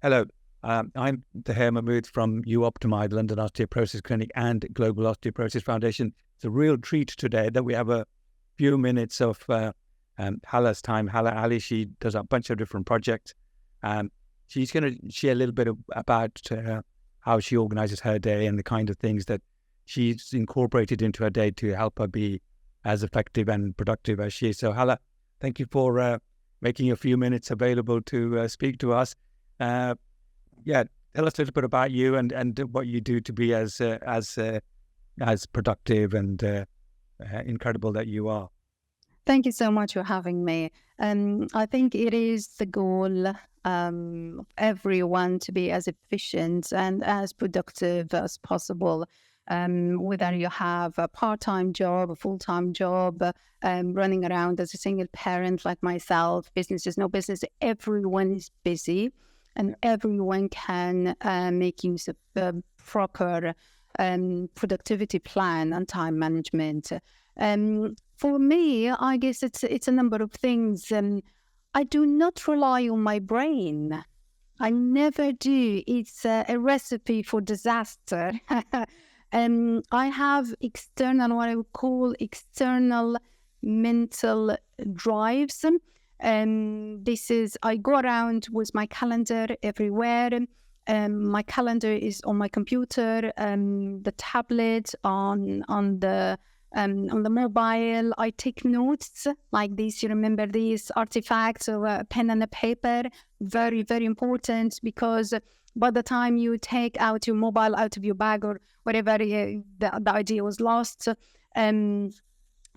Hello, I'm Tahir Mahmood from UOptimize London Osteoporosis Clinic and Global Osteoporosis Foundation. It's a real treat today that we have a few minutes of Hala's time. Hala Ali, she does a bunch of different projects. She's going to share a little bit about how she organizes her day and the kind of things that she's incorporated into her day to help her be as effective and productive as she is. So Hala, thank you for making a few minutes available to speak to us. Tell us a little bit about you and what you do to be as productive and incredible that you are. Thank you so much for having me. I think it is the goal of everyone to be as efficient and as productive as possible. Whether you have a part-time job, a full-time job, running around as a single parent like myself, business, no business, everyone is busy. And everyone can make use of the proper productivity plan and time management. For me, I guess it's a number of things. I do not rely on my brain. I never do. It's a recipe for disaster. I have external, what I would call external mental drives. I go around with my calendar everywhere. My calendar is on my computer, the tablet, on the mobile. I take notes like these. You remember these artifacts of a pen and a paper? Very, very important, because by the time you take out your mobile out of your bag or whatever, the idea was lost.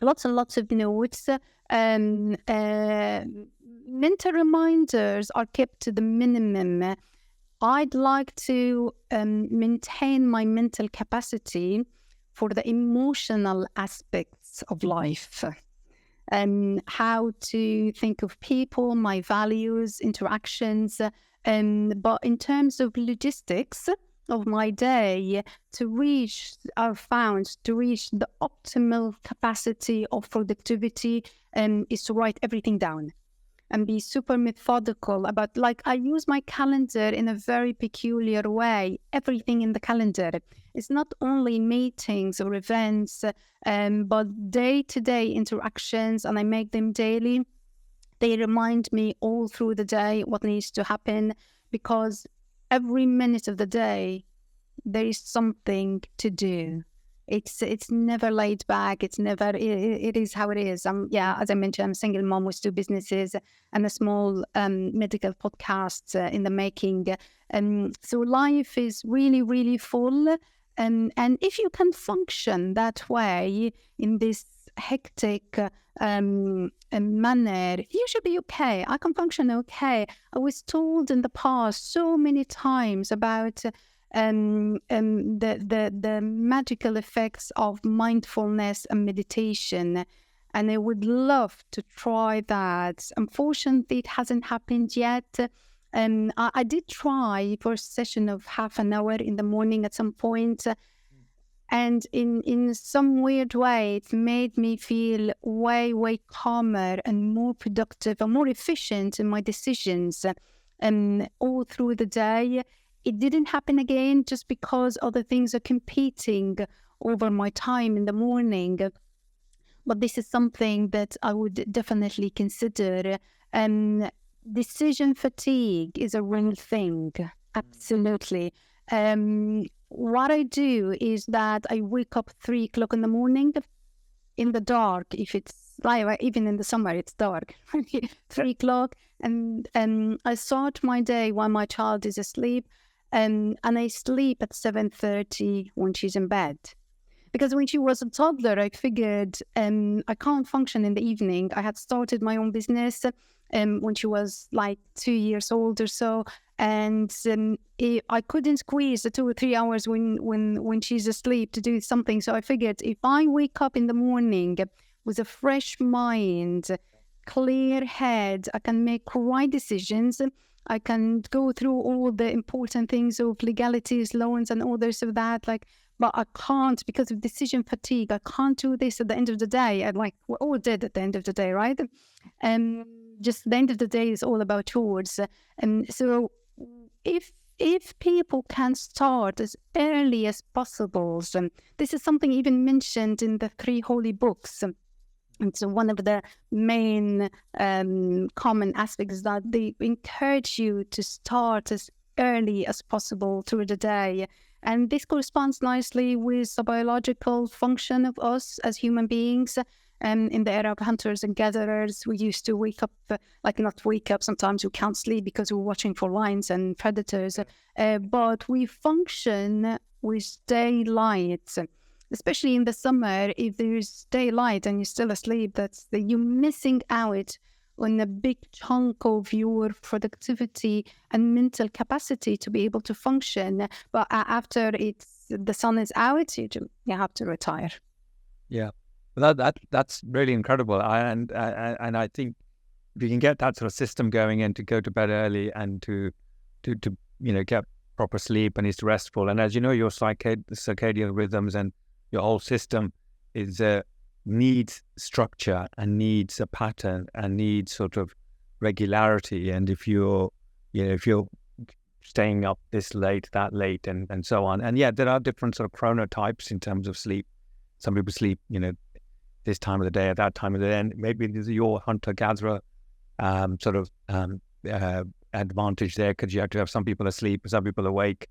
Lots and lots of notes. Mental reminders are kept to the minimum. I'd like to maintain my mental capacity for the emotional aspects of life. How to think of people, my values, interactions. But in terms of logistics of my day, to reach the optimal capacity of productivity is to write everything down and be super methodical about, I use my calendar in a very peculiar way. Everything in the calendar. It's not only meetings or events, but day-to-day interactions, and I make them daily. They remind me all through the day what needs to happen, because every minute of the day, there is something to do. It's never laid back. It is how it is. As I mentioned, I'm a single mom with 2 businesses and a small medical podcast in the making. So life is really, really full. And if you can function that way in this hectic manner, you should be okay. I can function okay. I was told in the past so many times about the magical effects of mindfulness and meditation, and I would love to try that. Unfortunately, it hasn't happened yet. I did try for a session of half an hour in the morning at some point, and in some weird way, it made me feel way, way calmer and more productive and more efficient in my decisions all through the day. It didn't happen again just because other things are competing over my time in the morning. But this is something that I would definitely consider. Decision fatigue is a real thing. Absolutely. What I do is that I wake up 3 o'clock in the morning in the dark. If it's even in the summer, it's dark. 3 o'clock. And I start my day while my child is asleep. And I sleep at 7:30 when she's in bed. Because when she was a toddler, I figured I can't function in the evening. I had started my own business when she was 2 years old or so. And I couldn't squeeze the 2 or 3 hours when she's asleep to do something. So I figured if I wake up in the morning with a fresh mind, clear head, I can make right decisions. I can go through all the important things of legalities, loans, and all this of that. But I can't, because of decision fatigue. I can't do this at the end of the day. We're all dead at the end of the day, right? Just the end of the day is all about chores. So if people can start as early as possible, this is something even mentioned in the three holy books. And so one of the main common aspects is that they encourage you to start as early as possible through the day. And this corresponds nicely with the biological function of us as human beings. In the era of hunters and gatherers, we used to wake up, not wake up, sometimes we can't sleep because we're watching for lions and predators, but we function with daylight. Especially in the summer, if there's daylight and you're still asleep, you're missing out on a big chunk of your productivity and mental capacity to be able to function. But after the sun is out, you have to retire. Yeah, that's really incredible. And I think if you can get that sort of system going and to go to bed early and to get proper sleep and it's restful, and as you know, your circadian rhythms and your whole system needs structure and needs a pattern and needs sort of regularity. And if you're staying up this late, that late, and so on, and there are different sort of chronotypes in terms of sleep. Some people sleep, this time of the day at that time of the day, and maybe there's your hunter-gatherer advantage there because you have to have some people asleep, some people awake,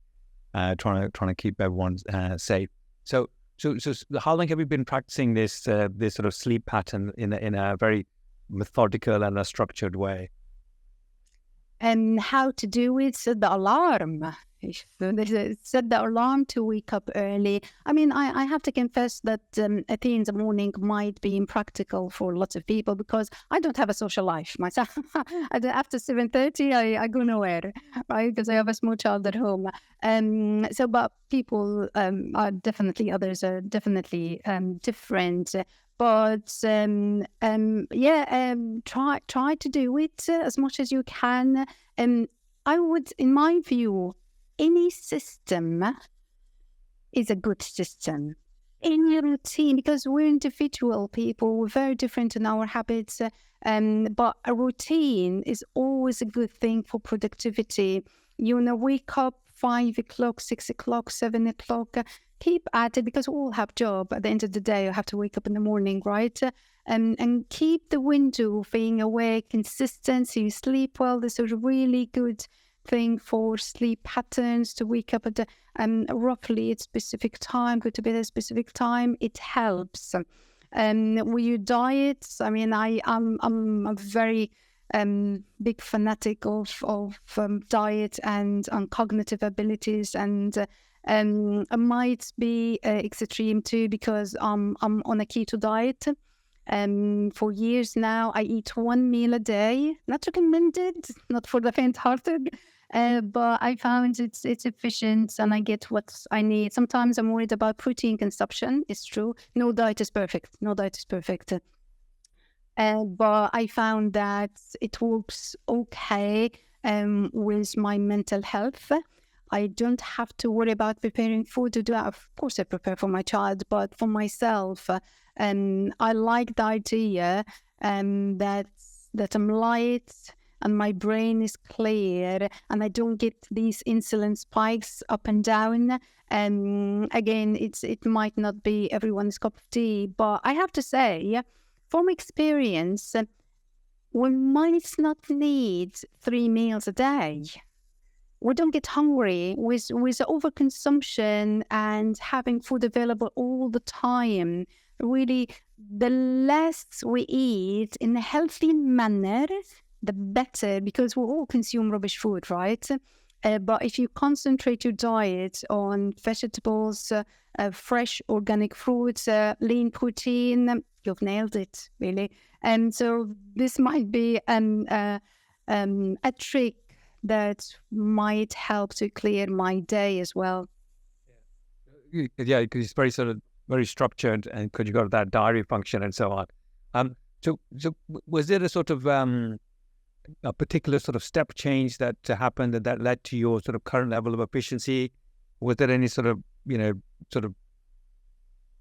trying to keep everyone safe. So how long have you been practicing this sort of sleep pattern in a very methodical and a structured way? And how to do it? Set the alarm. Set the alarm to wake up early. I mean, I have to confess that a tea in the morning might be impractical for lots of people because I don't have a social life myself. After 7:30, I go nowhere, right? Because I have a small child at home. But people others are definitely different. But try to do it as much as you can. I would, in my view, any system is a good system. Any routine, because we're individual people, we're very different in our habits, but a routine is always a good thing for productivity. You want to wake up 5 o'clock, 6 o'clock, 7 o'clock, keep at it because we all have job. At the end of the day, you have to wake up in the morning, right? And keep the window of being awake consistent so you sleep well. This is a really good thing for sleep patterns, to wake up at roughly a specific time, go to bed at a specific time. It helps. With your diet, I mean, I'm a very big fanatic of diet and on cognitive abilities, and I might be extreme too because I'm on a keto diet. For years now, I eat 1 meal a day. Not recommended, not for the faint-hearted, but I found it's efficient and I get what I need. Sometimes I'm worried about protein consumption. It's true. No diet is perfect. But I found that it works okay with my mental health. I don't have to worry about preparing food to do. Of course, I prepare for my child, but for myself, I like the idea that I'm light and my brain is clear and I don't get these insulin spikes up and down. Again, it might not be everyone's cup of tea, but I have to say, from experience, we might not need 3 meals a day. We don't get hungry with overconsumption and having food available all the time. Really, the less we eat in a healthy manner, the better, because we all consume rubbish food, right? But if you concentrate your diet on vegetables, fresh organic fruits, lean protein, you've nailed it, really. And so this might be a trick that might help to clear my day as well. Yeah, because it's very structured, and because you got that diary function and so on. So was there a sort of a particular sort of step change that happened that led to your sort of current level of efficiency? Was there any sort of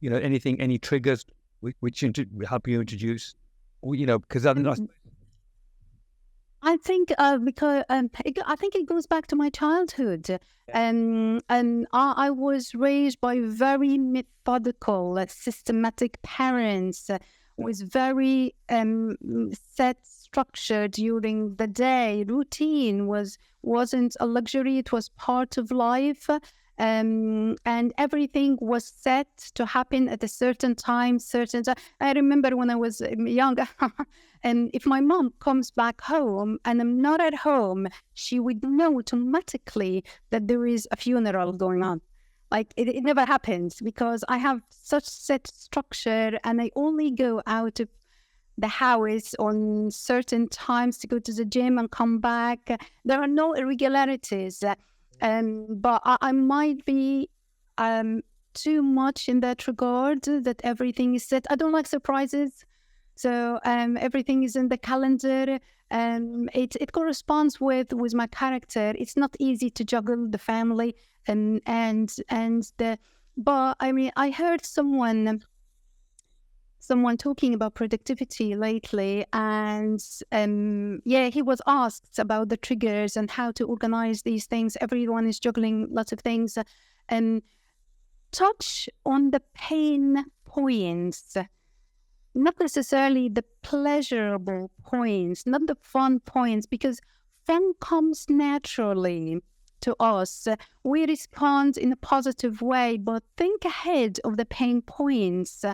anything, any triggers which help you introduce? Because I think because I think it goes back to my childhood. And I was raised by very methodical, systematic parents with very set structure during the day. Routine wasn't a luxury; it was part of life. And everything was set to happen at a certain time, certain time. I remember when I was young, and if my mom comes back home and I'm not at home, she would know automatically that there is a funeral going on. Like it never happens because I have such set structure and I only go out of the house on certain times to go to the gym and come back. There are no irregularities. But I might be too much in that regard that everything is set. I don't like surprises. So everything is in the calendar. It corresponds with my character. It's not easy to juggle the family and the. But I mean, I heard someone talking about productivity lately, and he was asked about the triggers and how to organize these things. Everyone is juggling lots of things, and touch on the pain points, not necessarily the pleasurable points, not the fun points, because fun comes naturally to us. We respond in a positive way, but think ahead of the pain points.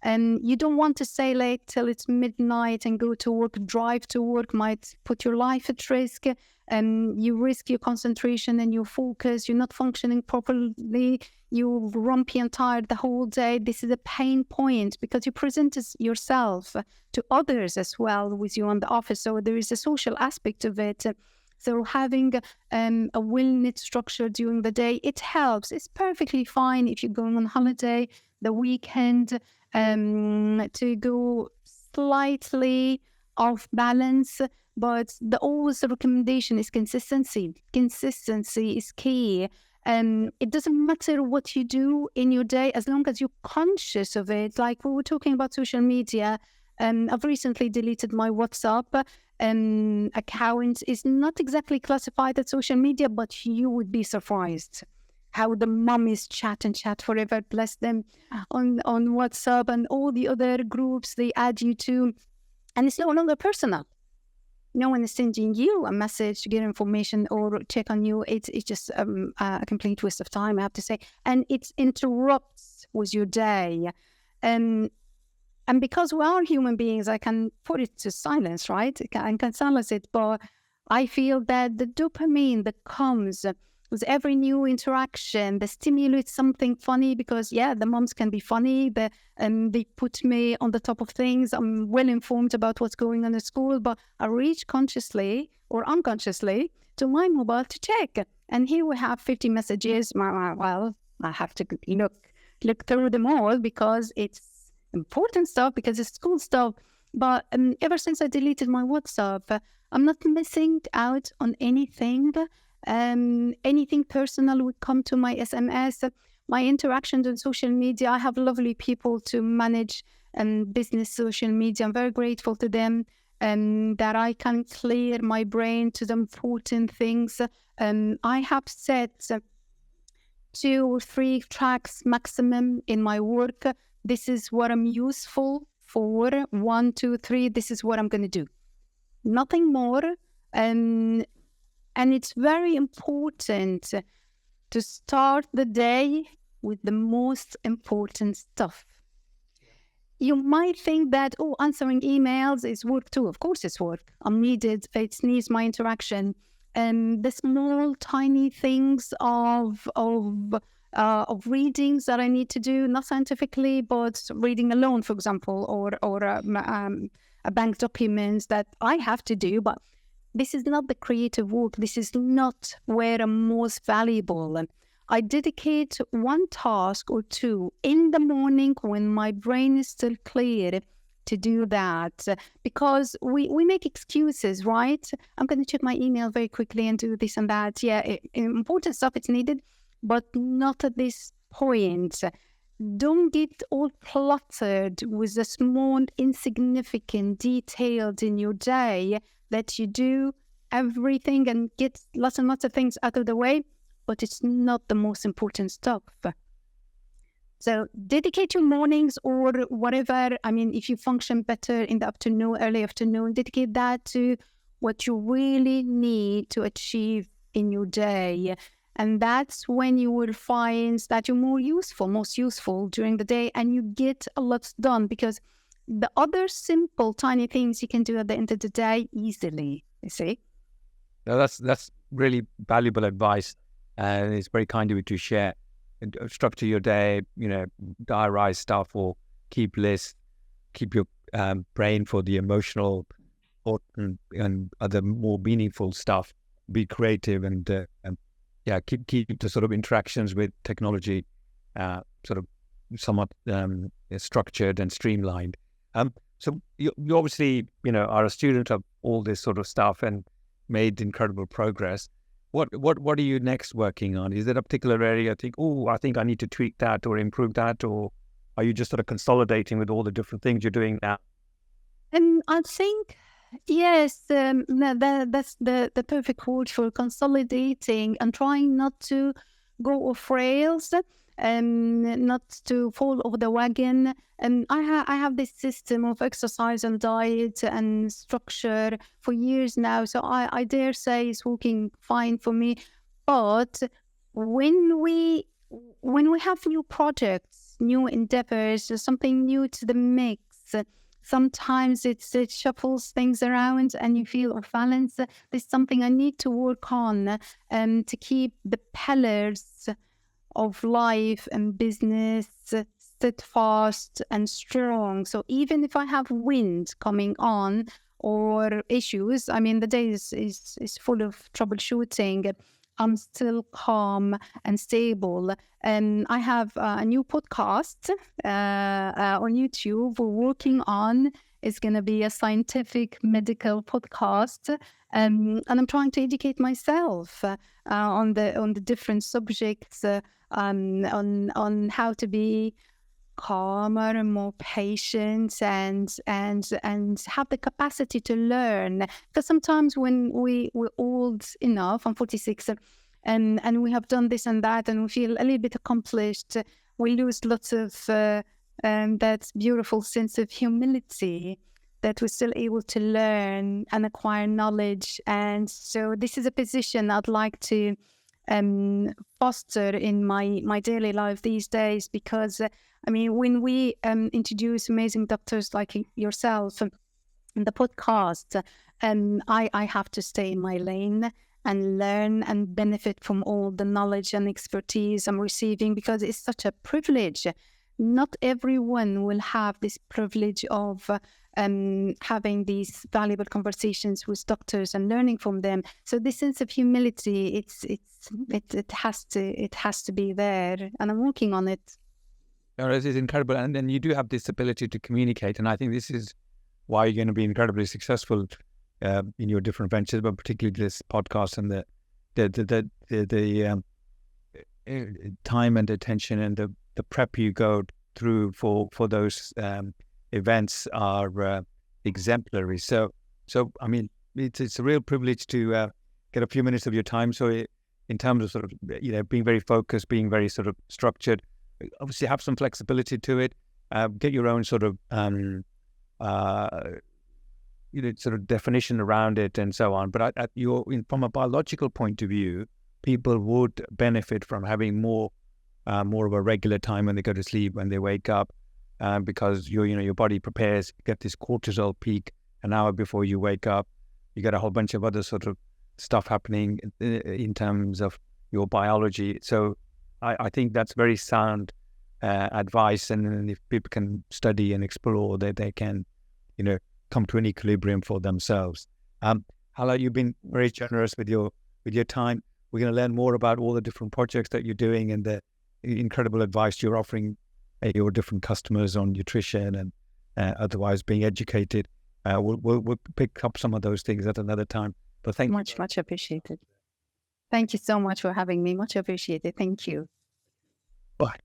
And you don't want to stay late till it's midnight and go to work. Drive to work might put your life at risk. And you risk your concentration and your focus. You're not functioning properly. You're grumpy and tired the whole day. This is a pain point because you present yourself to others as well with you on the office. So there is a social aspect of it. So having a well-knit structure during the day, it helps. It's perfectly fine if you're going on holiday, the weekend, to go slightly off balance. But always the recommendation is consistency. Consistency is key. It doesn't matter what you do in your day as long as you're conscious of it. Like we were talking about social media. I've recently deleted my WhatsApp account. Is not exactly classified as social media, but you would be surprised how the mummies chat forever, bless them, on WhatsApp and all the other groups they add you to. And it's no longer personal. No one is sending you a message to get information or check on you. It's just a complete waste of time, I have to say. And it interrupts with your day. And because we are human beings, I can put it to silence, right? I can silence it, but I feel that the dopamine that comes with every new interaction, that stimulates something funny because, the moms can be funny. They put me on the top of things. I'm well informed about what's going on at school, but I reach consciously or unconsciously to my mobile to check. And here we have 50 messages. Well, I have to look through them all because it's important stuff, because it's school stuff. But ever since I deleted my WhatsApp, I'm not missing out on anything. Anything personal would come to my SMS. My interactions on social media, I have lovely people to manage business social media. I'm very grateful to them that I can clear my brain to the important things. I have set 2 or 3 tracks maximum in my work. This is what I'm useful for. 1, 2, 3. This is what I'm going to do. Nothing more. And it's very important to start the day with the most important stuff. You might think that, answering emails is work too. Of course it's work. I'm needed. It needs my interaction. And the small, tiny things of readings that I need to do, not scientifically, but reading alone, for example, or a bank documents that I have to do. But this is not the creative work. This is not where I'm most valuable. I dedicate 1 task or 2 in the morning when my brain is still clear to do that, because we make excuses, right? I'm going to check my email very quickly and do this and that. Important stuff, it's needed, but not at this point. don't get all cluttered with the small, insignificant details in your day that you do everything and get lots and lots of things out of the way, but it's not the most important stuff. So dedicate your mornings or whatever. I mean, if you function better in the afternoon, early afternoon, dedicate that to what you really need to achieve in your day. And that's when you will find that you're most useful during the day, and you get a lot done, because the other simple, tiny things you can do at the end of the day easily, you see? No, that's really valuable advice, and it's very kind of you to share. Structure your day, diarize stuff or keep lists, keep your brain for the emotional and other more meaningful stuff. Be creative and keep the sort of interactions with technology sort of somewhat structured and streamlined. So you obviously are a student of all this sort of stuff and made incredible progress. What are you next working on? Is there a particular area I think I need to tweak that or improve that, or are you just sort of consolidating with all the different things you're doing now? And I think, yes, that's the perfect word for consolidating and trying not to go off rails, not to fall over the wagon. And I have this system of exercise and diet and structure for years now, so I dare say it's working fine for me. But when we have new projects, new endeavors, something new to the mix, sometimes it shuffles things around and you feel off balance. There's something I need to work on to keep the pillars of life and business steadfast and strong. So even if I have wind coming on or issues, I mean, the day is full of troubleshooting, I'm still calm and stable. And I have a new podcast on YouTube we're working on. It's going to be a scientific medical podcast. And I'm trying to educate myself on the different subjects, on how to be calmer and more patient and have the capacity to learn. Because sometimes when we're old enough, I'm 46, and we have done this and that, and we feel a little bit accomplished, we lose lots of that beautiful sense of humility, that we're still able to learn and acquire knowledge. And so this is a position I'd like to foster in my daily life these days, because I mean, when we introduce amazing doctors like yourself in the podcast, I have to stay in my lane and learn and benefit from all the knowledge and expertise I'm receiving, because it's such a privilege. Not everyone will have this privilege of having these valuable conversations with doctors and learning from them. So this sense of humility, it has to be there, and I'm working on it. No, it is incredible, and then you do have this ability to communicate, and I think this is why you're going to be incredibly successful in your different ventures, but particularly this podcast and the time and attention and the prep you go through for those events are exemplary. So I mean, it's a real privilege to get a few minutes of your time. So in terms of sort of being very focused, being very sort of structured, obviously have some flexibility to it. Get your own sort of sort of definition around it and so on. But from a biological point of view, people would benefit from having more of a regular time when they go to sleep, when they wake up, because your body prepares. You get this cortisol peak an hour before you wake up. You get a whole bunch of other sort of stuff happening in terms of your biology. So I think that's very sound advice, and if people can study and explore, they can, come to an equilibrium for themselves. Hala, you've been very generous with your time. We're going to learn more about all the different projects that you're doing and the incredible advice you're offering your different customers on nutrition and otherwise being educated. We'll pick up some of those things at another time. But thank you. Much appreciated. Thank you so much for having me. Much appreciated. Thank you. Bye.